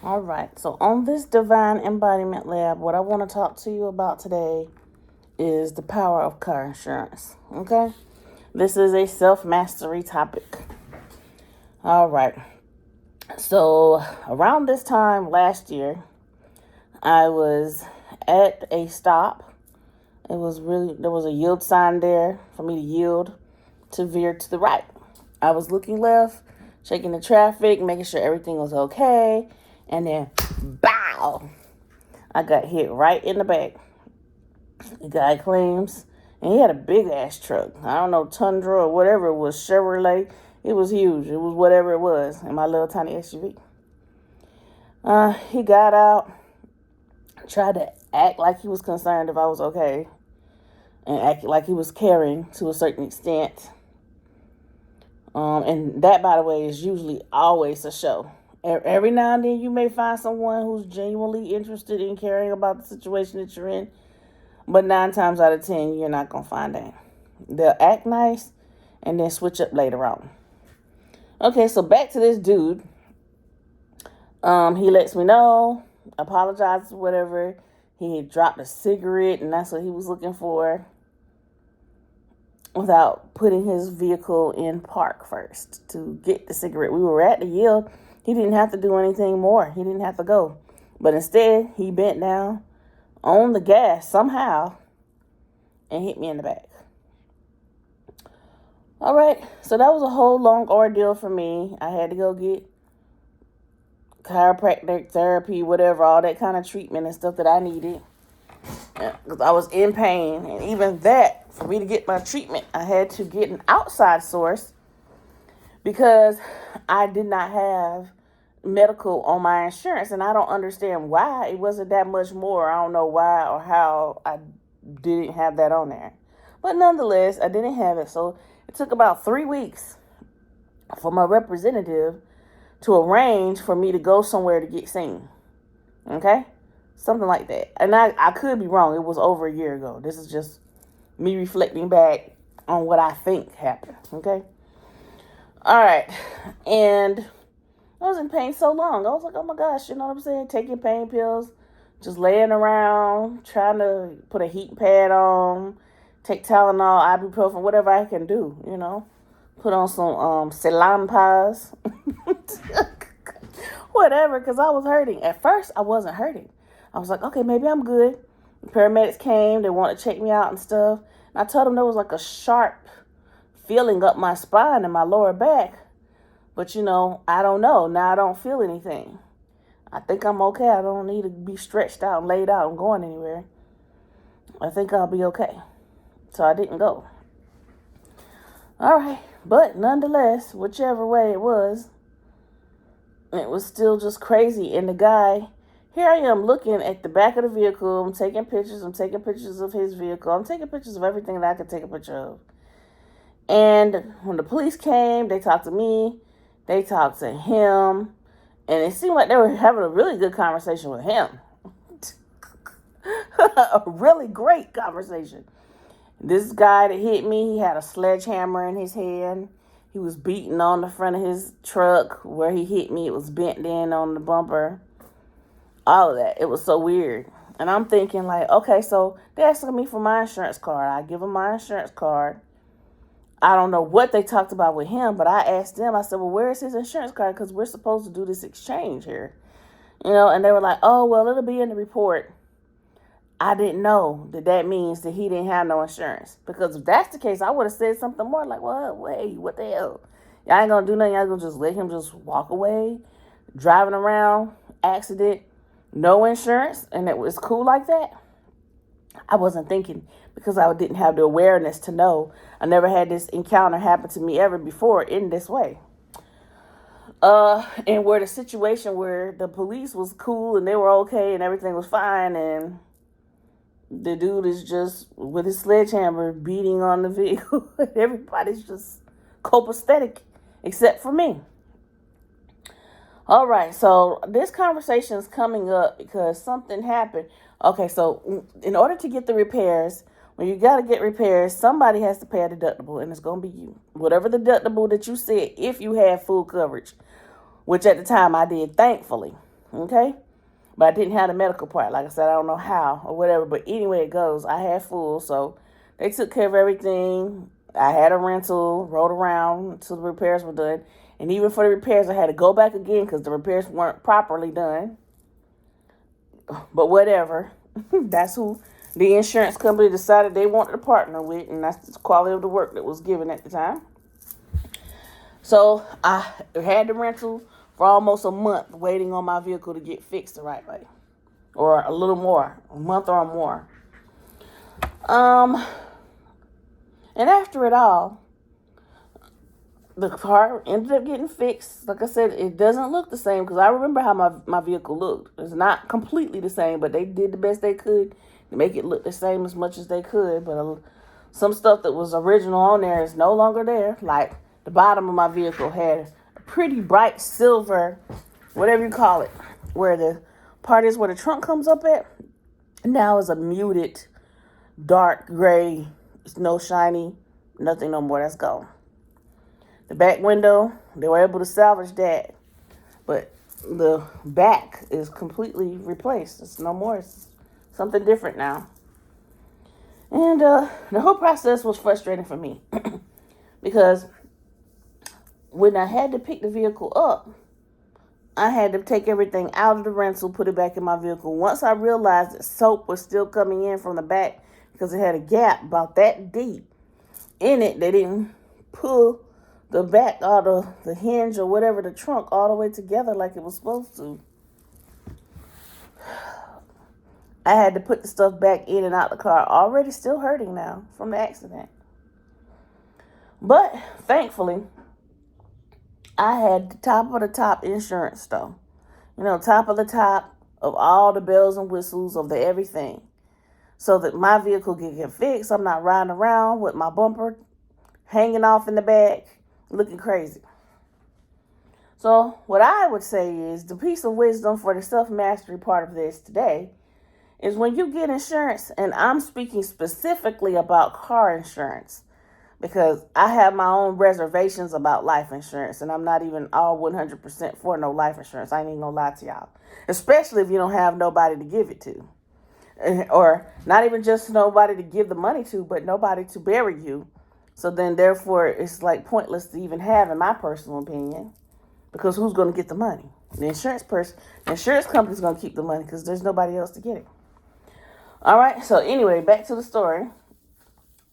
All right, so on this Divine Embodiment Lab, what I want to talk to you about today is the power of car insurance. Okay? This is a self-mastery topic. All right. So around this time last year, I was at a stop. There was a yield sign there for me to yield to veer to the right. I was looking left, checking the traffic, making sure everything was okay, and then bow, I got hit right in the back. The guy claims, and he had a big ass truck. I don't know, Tundra or whatever it was, Chevrolet. It was huge. It was whatever it was in my little tiny SUV. He got out, tried to act like he was concerned if I was okay, and act like he was caring to a certain extent. And that, by the way, is usually always a show. Every now and then you may find someone who's genuinely interested in caring about the situation that you're in, but 9 times out of 10, you're not going to find that. They'll act nice and then switch up later on. Okay, so back to this dude. He lets me know, apologizes, whatever. He had dropped a cigarette, and that's what he was looking for, without putting his vehicle in park first to get the cigarette. We were at the yield. He didn't have to do anything more. He didn't have to go. But instead, he bent down on the gas somehow and hit me in the back. All right, so that was a whole long ordeal for me. I had to go get chiropractic therapy, whatever, all that kind of treatment and stuff that I needed. Because I was in pain. And even that, for me to get my treatment, I had to get an outside source because I did not have medical on my insurance. And I don't understand why it wasn't that much more. I don't know why or how I didn't have that on there. But nonetheless, I didn't have it. So it took about 3 weeks for my representative to arrange for me to go somewhere to get seen. Okay? Something like that. And I could be wrong. It was over a year ago. This is just me reflecting back on what I think happened. Okay? All right. And I was in pain so long. I was like, oh my gosh, you know what I'm saying? Taking pain pills, just laying around, trying to put a heat pad on, take Tylenol, ibuprofen, whatever I can do, you know. Put on some saline pies. Whatever, because I was hurting. At first, I wasn't hurting. I was like, okay, maybe I'm good. The paramedics came. They wanted to check me out and stuff. And I told them there was like a sharp feeling up my spine and my lower back. But, you know, I don't know. Now I don't feel anything. I think I'm okay. I don't need to be stretched out and laid out and going anywhere. I think I'll be okay. So I didn't go. All right. But nonetheless, whichever way it was still just crazy. And the guy, here I am looking at the back of the vehicle. I'm taking pictures. I'm taking pictures of his vehicle. I'm taking pictures of everything that I could take a picture of. And when the police came, they talked to me. They talked to him. And it seemed like they were having a really good conversation with him. A really great conversation. This guy that hit me, he had a sledgehammer in his hand. He was beating on the front of his truck where he hit me. It was bent in on the bumper. All of that. It was so weird. And I'm thinking like, okay, so they're asking me for my insurance card. I give them my insurance card. I don't know what they talked about with him, but I asked them, I said, well, where is his insurance card? Because we're supposed to do this exchange here. You know, and they were like, oh, well, it'll be in the report. I didn't know that means that he didn't have no insurance. Because if that's the case, I would have said something more like, what the hell? Y'all ain't going to do nothing. Y'all going to just let him just walk away, driving around, accident, no insurance, and it was cool like that? I wasn't thinking because I didn't have the awareness to know. I never had this encounter happen to me ever before in this way. And where the situation where the police was cool and they were okay and everything was fine, and the dude is just with his sledgehammer beating on the vehicle. Everybody's just copacetic except for me. All right, so this conversation is coming up because something happened. Okay, so in order to get the repairs, when you got to get repairs, somebody has to pay a deductible, and it's going to be you. Whatever the deductible that you said, if you had full coverage, which at the time I did, thankfully. Okay? But I didn't have the medical part. Like I said, I don't know how or whatever. But anyway it goes, I had full. So they took care of everything. I had a rental, rode around until the repairs were done. And even for the repairs, I had to go back again because the repairs weren't properly done. But whatever. That's who the insurance company decided they wanted to partner with. And that's the quality of the work that was given at the time. So I had the rental for almost a month waiting on my vehicle to get fixed the right way. Or a little more. A month or more. And after it all, the car ended up getting fixed. Like I said, it doesn't look the same because I remember how my vehicle looked. It's not completely the same, but they did the best they could to make it look the same as much as they could. But some stuff that was original on there is no longer there. Like the bottom of my vehicle had a pretty bright silver, whatever you call it, where the part is where the trunk comes up at. Now is a muted, dark gray. It's no shiny, nothing no more. That's gone. The back window, they were able to salvage that. But the back is completely replaced. It's no more. It's something different now. And the whole process was frustrating for me. Because when I had to pick the vehicle up, I had to take everything out of the rental, put it back in my vehicle. Once I realized that soap was still coming in from the back because it had a gap about that deep in it, they didn't pull the back out of the hinge or whatever, the trunk, all the way together like it was supposed to. I had to put the stuff back in and out the car, already still hurting now from the accident. But thankfully, I had the top of the top insurance though. You know, top of the top of all the bells and whistles of the everything. So that my vehicle can get fixed. I'm not riding around with my bumper hanging off in the back, looking crazy. So what I would say is the piece of wisdom for the self-mastery part of this today is when you get insurance, and I'm speaking specifically about car insurance, because I have my own reservations about life insurance, and I'm not even all 100% for no life insurance. I ain't even gonna lie to y'all. Especially if you don't have nobody to give it to. Or not even just nobody to give the money to, but nobody to bury you. So then, therefore, it's like pointless to even have, in my personal opinion, because who's going to get the money? The insurance company's going to keep the money because there's nobody else to get it. All right. So anyway, back to the story.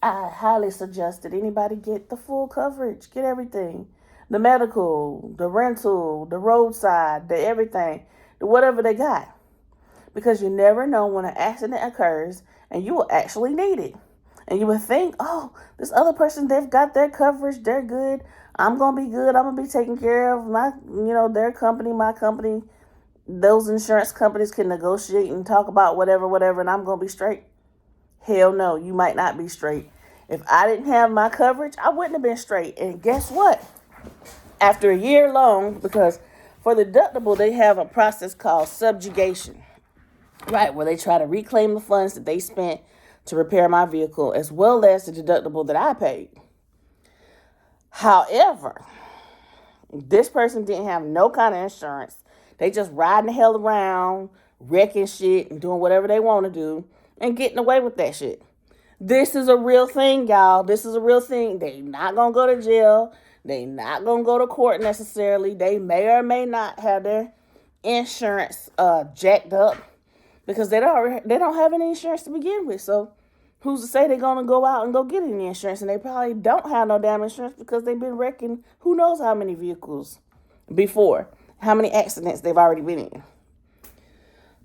I highly suggest that anybody get the full coverage, get everything, the medical, the rental, the roadside, the everything, the whatever they got, because you never know when an accident occurs and you will actually need it. And you would think, oh, this other person, they've got their coverage, they're good. I'm going to be good. I'm going to be taken care of. Their company, my company, those insurance companies can negotiate and talk about whatever, and I'm going to be straight. Hell no, you might not be straight. If I didn't have my coverage, I wouldn't have been straight. And guess what? After a year long, because for the deductible, they have a process called subjugation, right, where they try to reclaim the funds that they spent to repair my vehicle, as well as the deductible that I paid. However, this person didn't have no kind of insurance. They just riding the hell around, wrecking shit and doing whatever they want to do and getting away with that shit. This is a real thing, y'all. This is a real thing. They not going to go to jail. They not going to go to court necessarily. They may or may not have their insurance jacked up, because they don't have any insurance to begin with. So who's to say they're going to go out and go get any insurance? And they probably don't have no damn insurance because they've been wrecking who knows how many vehicles before, how many accidents they've already been in.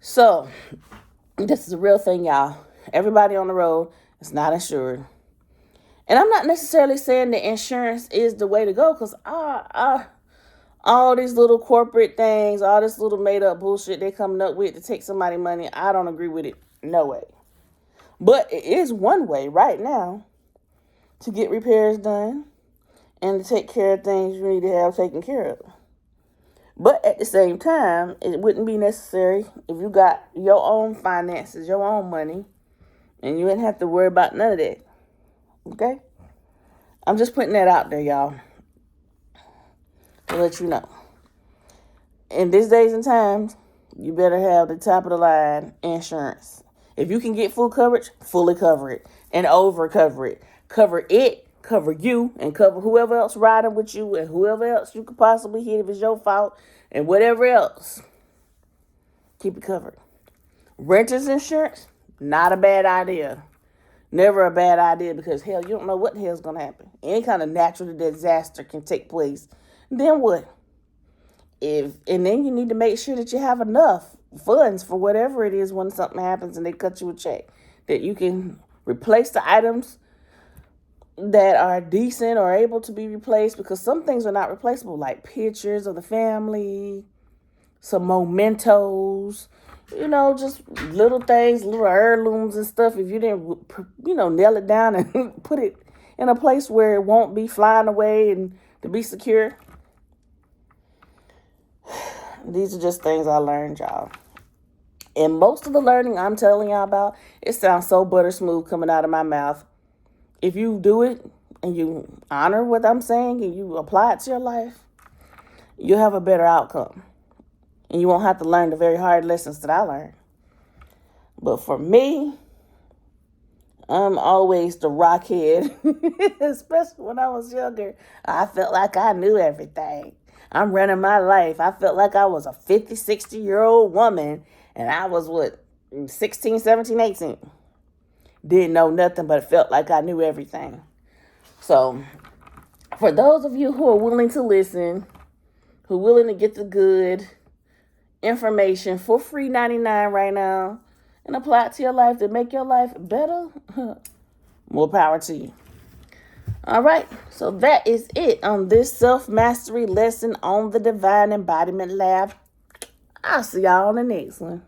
So this is a real thing, y'all. Everybody on the road is not insured. And I'm not necessarily saying that insurance is the way to go, because all these little corporate things, all this little made up bullshit they're coming up with to take somebody's money, I don't agree with it. No way. But it is one way right now to get repairs done and to take care of things you need to have taken care of. But at the same time, it wouldn't be necessary if you got your own finances, your own money, and you wouldn't have to worry about none of that. Okay? I'm just putting that out there, y'all, to let you know. In these days and times, You better have the top of the line insurance. If you can get full coverage, fully cover it and over cover it. Cover it, cover you, and cover whoever else riding with you and whoever else you could possibly hit if it's your fault and whatever else. Keep it covered. Renter's insurance, not a bad idea. Never a bad idea because, hell, you don't know what the hell's going to happen. Any kind of natural disaster can take place. Then what? And then you need to make sure that you have enough funds for whatever it is when something happens and they cut you a check. That you can replace the items that are decent or able to be replaced, because some things are not replaceable, like pictures of the family, some mementos, just little things, little heirlooms and stuff. If you didn't, nail it down and put it in a place where it won't be flying away and to be secure. These are just things I learned, y'all. And most of the learning I'm telling y'all about, it sounds so butter smooth coming out of my mouth. If you do it and you honor what I'm saying and you apply it to your life, you'll have a better outcome. And you won't have to learn the very hard lessons that I learned. But for me, I'm always the rockhead. Especially when I was younger. I felt like I knew everything. I'm running my life. I felt like I was a 50, 60-year-old woman. And I was, 16, 17, 18. Didn't know nothing, but felt like I knew everything. So, for those of you who are willing to listen, who are willing to get the good information for free 99 right now and apply it to your life to make your life better, more power to you. All right, so that is it on this self-mastery lesson on the Divine Embodiment Lab. I'll see y'all on the next one.